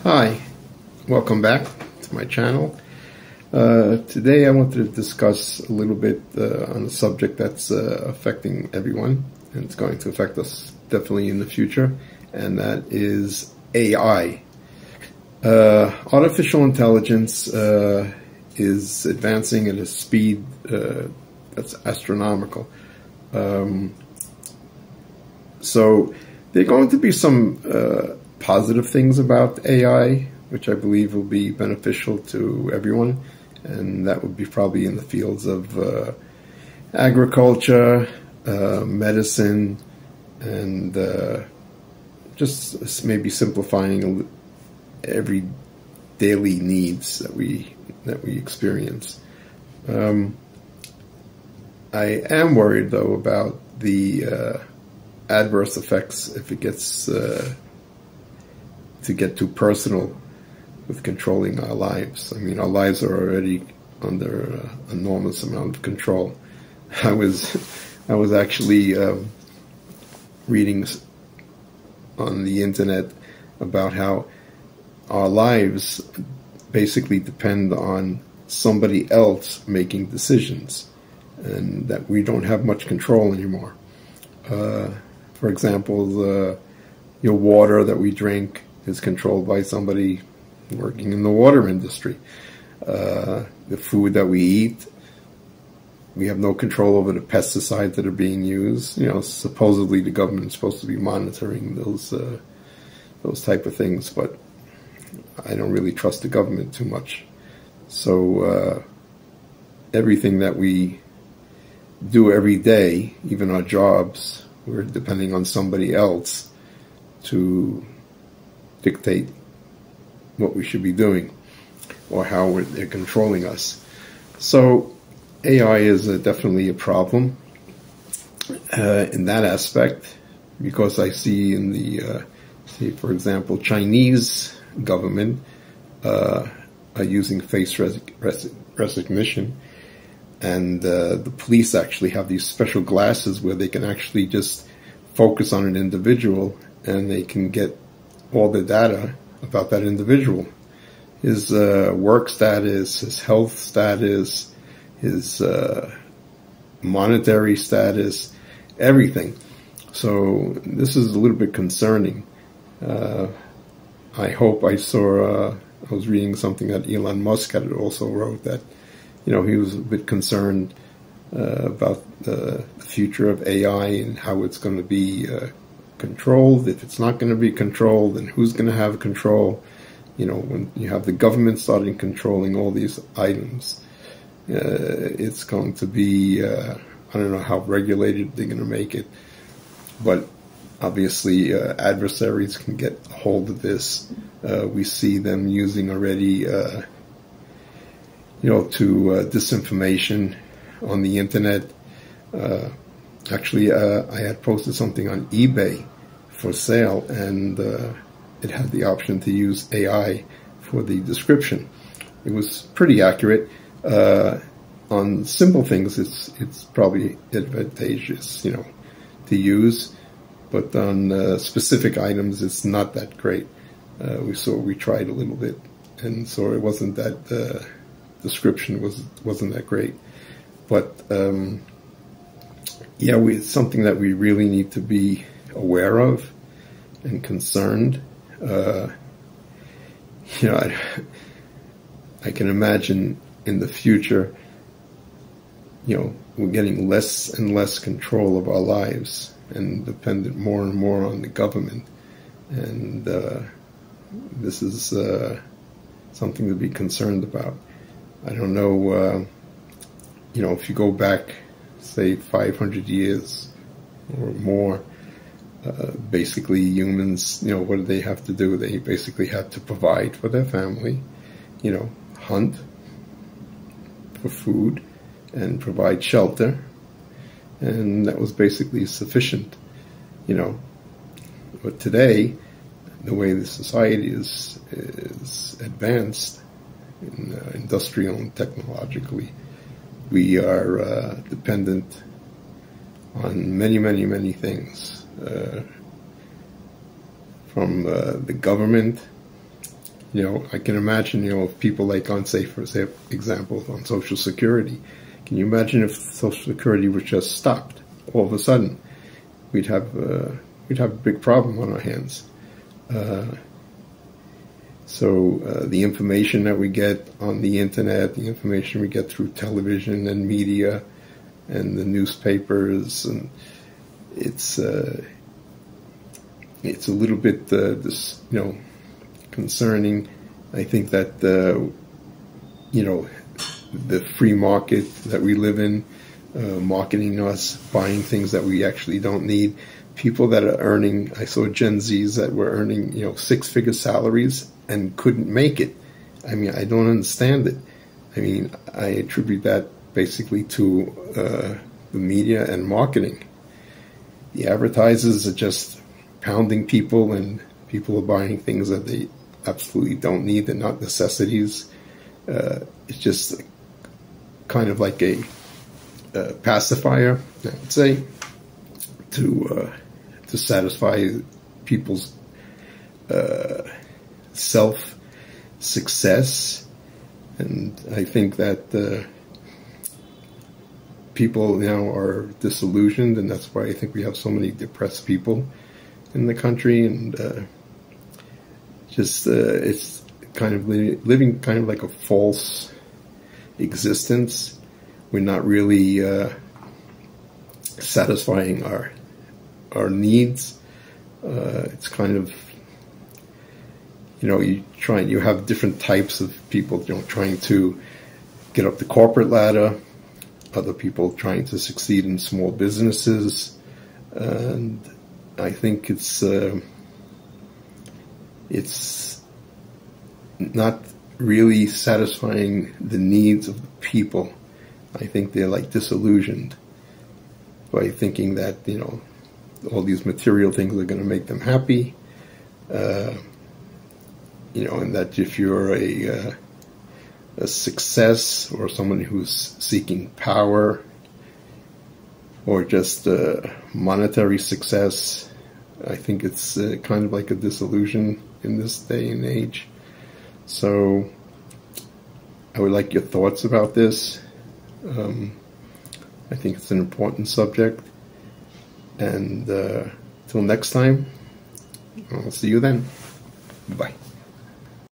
Hi, welcome back to my channel. Today I wanted to discuss a little bit on a subject that's affecting everyone, and it's going to affect us definitely in the future, and that is AI. Artificial intelligence is advancing at a speed that's astronomical. So there are going to be some positive things about AI, which I believe will be beneficial to everyone, and that would be probably in the fields of agriculture, medicine, and just maybe simplifying every daily needs that we experience. I am worried though about the adverse effects if it gets to get too personal with controlling our lives. I mean, our lives are already under an enormous amount of control. I was actually reading on the internet about how our lives basically depend on somebody else making decisions, and that we don't have much control anymore. For example, your water that we drink is controlled by somebody working in the water industry. The food that we eat, we have no control over the pesticides that are being used. You know, supposedly the government is supposed to be monitoring those type of things, but I don't really trust the government too much. So everything that we do every day, even our jobs, we're depending on somebody else to dictate what we should be doing or how they're controlling us. So AI is definitely a problem in that aspect, because I see in the, say for example, Chinese government are using face recognition, and the police actually have these special glasses where they can actually just focus on an individual and they can get all the data about that individual, his work status, his health status, his monetary status, everything. So this is a little bit concerning. I hope I was reading something that Elon Musk had also wrote that, you know, he was a bit concerned about the future of AI and how it's going to be controlled. If it's not going to be controlled, then who's going to have control? You know, when you have the government starting controlling all these items, it's going to be, I don't know how regulated they're going to make it, but obviously adversaries can get a hold of this. We see them using already, you know, to disinformation on the internet. Actually, I had posted something on eBay for sale, and it had the option to use AI for the description. It was pretty accurate. On simple things, it's probably advantageous, you know, to use, but on specific items, it's not that great. We tried a little bit, and so it wasn't that description wasn't that great. But yeah, it's something that we really need to be aware of and concerned. You know, I can imagine in the future, you know, we're getting less and less control of our lives and dependent more and more on the government. And this is something to be concerned about. I don't know, you know, if you go back, say, 500 years or more, basically humans, you know, what did they have to do? They basically had to provide for their family, you know, hunt for food and provide shelter, and that was basically sufficient, you know. But today, the way the society is advanced, industrial and technologically, we are dependent on many things, from the government I can imagine, if people like on, say, for example, on Social Security, can you imagine if Social Security was just stopped all of a sudden? We'd have a big problem on our hands. So the information that we get on the internet, the information we get through television and media and the newspapers, and it's a little bit concerning. I think that the free market that we live in, marketing us, buying things that we actually don't need. People that are earning, I saw Gen Zs that were earning, 6-figure salaries and couldn't make it. I mean, I don't understand it. I mean, I attribute that basically to the media and marketing. The advertisers are just pounding people, and people are buying things that they absolutely don't need. They're not necessities. It's just kind of like a pacifier, I would say, to satisfy people's self-success. And I think that people now are disillusioned, and that's why I think we have so many depressed people in the country. And it's kind of living kind of like a false existence. We're not really satisfying our needs. It's kind of, you have different types of people, trying to get up the corporate ladder, other people trying to succeed in small businesses, and I think it's not really satisfying the needs of the people. I think they're like disillusioned by thinking that, all these material things are going to make them happy, and that if you're a success or someone who's seeking power or just monetary success, I think it's kind of like a disillusion in this day and age. So I would like your thoughts about this. I think it's an important subject. And till next time, I'll see you then. Bye.